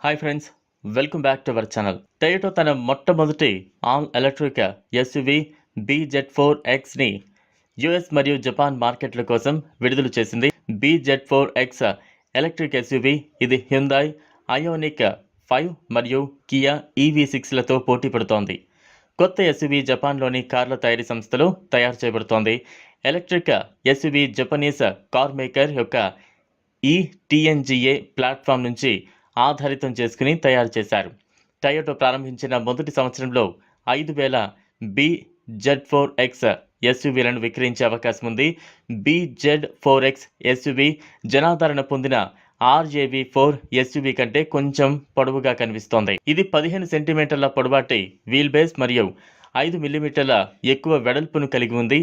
Hi friends, welcome back to our channel. Toyota తన మొట్టమొదటి all electric SUV BZ4Xని US మరియు Japan మార్కెట్ల కోసం విడుదల చేసింది. BZ4X ఎలక్ట్రిక్ ఎస్యూవీ ఇది హ్యుందాయ్ ఐయోనిక్ 5 మరియు కియా EV6లతో పోటీ పడుతోంది. కొత్త ఎస్యూవీ జపాన్లోని కార్ల తయారీ సంస్థలో తయారు చేయబడుతోంది. Electric SUV Japanese car maker యొక్క TNGA ప్లాట్ఫామ్ నుంచి ఆధారితం చేసుకుని తయారు చేశారు. టయోటా ప్రారంభించిన మొదటి సంవత్సరంలో 5,000 BZ4X ఎస్యూవీలను విక్రయించే అవకాశం ఉంది. BZ4X ఎస్యూవీ జనాదరణ పొందిన RAV4 ఎస్యూవీ కంటే కొంచెం పొడవుగా కనిపిస్తోంది. ఇది 15 సెంటీమీటర్ల పొడవాటి వీల్ బేస్ మరియు 5 మిల్లీమీటర్ల ఎక్కువ వెడల్పును కలిగి ఉంది.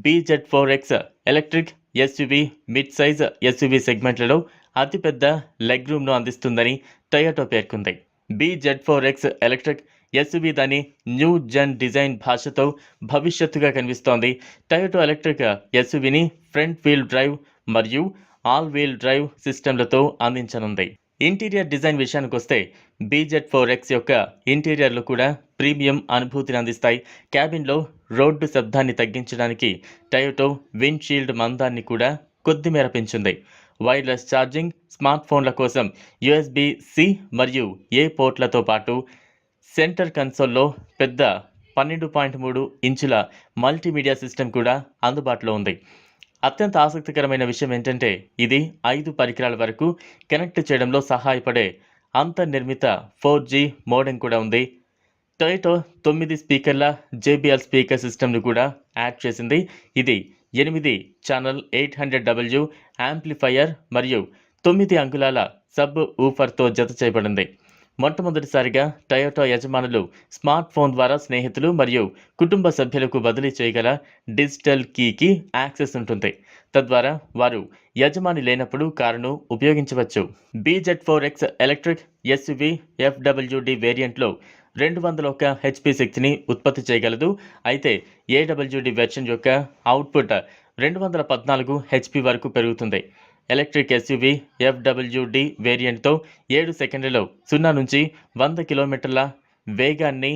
BZ4X electric SUV mid size SUV సెగ్మెంట్లలో అతిపెద్ద లెగ్ రూమ్ను అందిస్తుందని టయోటా పేర్కొంది. BZ4X ఎలక్ట్రిక్ ఎస్యూవీ దాని న్యూ జెన్ డిజైన్ భాషతో భవిష్యత్తుగా కనిపిస్తోంది. టయోటా ఎలక్ట్రిక్ ఎస్యూవీని ఫ్రంట్ వీల్ డ్రైవ్ మరియు ఆల్ వీల్ డ్రైవ్ సిస్టంలతో అందించనుంది. ఇంటీరియర్ డిజైన్ విషయానికి వస్తే BZ4X యొక్క ఇంటీరియర్లు కూడా ప్రీమియం అనుభూతిని అందిస్తాయి. క్యాబిన్లో రోడ్డు శబ్దాన్ని తగ్గించడానికి టయోటా విండ్షీల్డ్ మందాన్ని కూడా కొద్దిమేర పెంచింది. వైర్లెస్ ఛార్జింగ్, స్మార్ట్ ఫోన్ల కోసం USB-C మరియు A పోర్ట్లతో పాటు సెంటర్ కన్సోల్లో పెద్ద 12.3 ఇంచుల మల్టీమీడియా సిస్టమ్ కూడా అందుబాటులో ఉంది. అత్యంత ఆసక్తికరమైన విషయం ఏంటంటే ఇది 5 పరికరాల వరకు కనెక్ట్ చేయడంలో సహాయపడే అంతర్నిర్మిత 4G మోడెమ్ కూడా ఉంది. టయోటా 9 స్పీకర్ల JBL స్పీకర్ సిస్టమ్ను కూడా యాడ్ చేసింది. ఇది 8 ఛానల్ 800W యాంప్లిఫైయర్ మరియు 9 అంగుళాల సబ్ ఊఫర్తో జత చేయబడింది. మొట్టమొదటిసారిగా టయోటా యజమానులు స్మార్ట్ ఫోన్ ద్వారా స్నేహితులు మరియు కుటుంబ సభ్యులకు బదిలీ చేయగల డిజిటల్ కీకి యాక్సెస్ ఉంటుంది. తద్వారా వారు యజమాని లేనప్పుడు కారును ఉపయోగించవచ్చు. BZ4X electric SUV FWD వేరియంట్లో 201 HP శక్తిని ఉత్పత్తి చేయగలదు. అయితే AWD వెర్షన్ యొక్క అవుట్పుట్ 214 HP వరకు పెరుగుతుంది. ఎలక్ట్రిక్ ఎస్యూవీ FWD వేరియంట్తో 7 సెకండ్లలో 0 నుంచి 100 కిలోమీటర్ల వేగాన్ని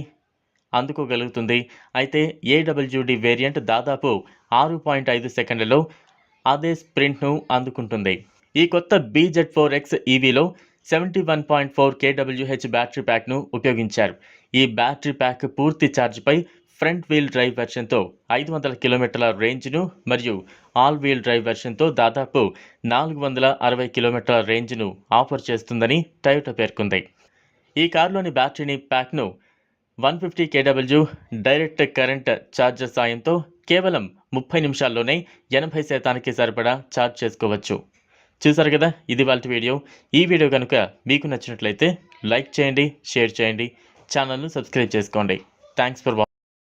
అందుకోగలుగుతుంది. అయితే AWD వేరియంట్ దాదాపు 6.5 సెకండ్లలో అదే స్ప్రింట్ను అందుకుంటుంది. ఈ కొత్త BZ4X EVలో 71.4 kWh బ్యాటరీ ప్యాక్ను ఉపయోగించారు. ఈ బ్యాటరీ ప్యాక్ పూర్తి ఛార్జ్పై ఫ్రంట్ వీల్ డ్రైవ్ వెర్షన్తో 500 కిలోమీటర్ల రేంజ్ను మరియు ఆల్ వీల్ డ్రైవ్ వెర్షన్తో దాదాపు 460 కిలోమీటర్ల రేంజ్ను ఆఫర్ చేస్తుందని టయోటా పేర్కొంది. ఈ కారులోని బ్యాటరీని ప్యాక్ను 150 kW డైరెక్ట్ కరెంట్ ఛార్జర్ సాయంతో కేవలం 30 నిమిషాల్లోనే 80% సరిపడా ఛార్జ్ చేసుకోవచ్చు. చూసారు కదా, ఇది వాళ్ళ వీడియో. ఈ వీడియో కనుక మీకు నచ్చినట్లయితే లైక్ చేయండి, షేర్ చేయండి, ఛానల్ను సబ్స్క్రైబ్ చేసుకోండి. Thanks for watching.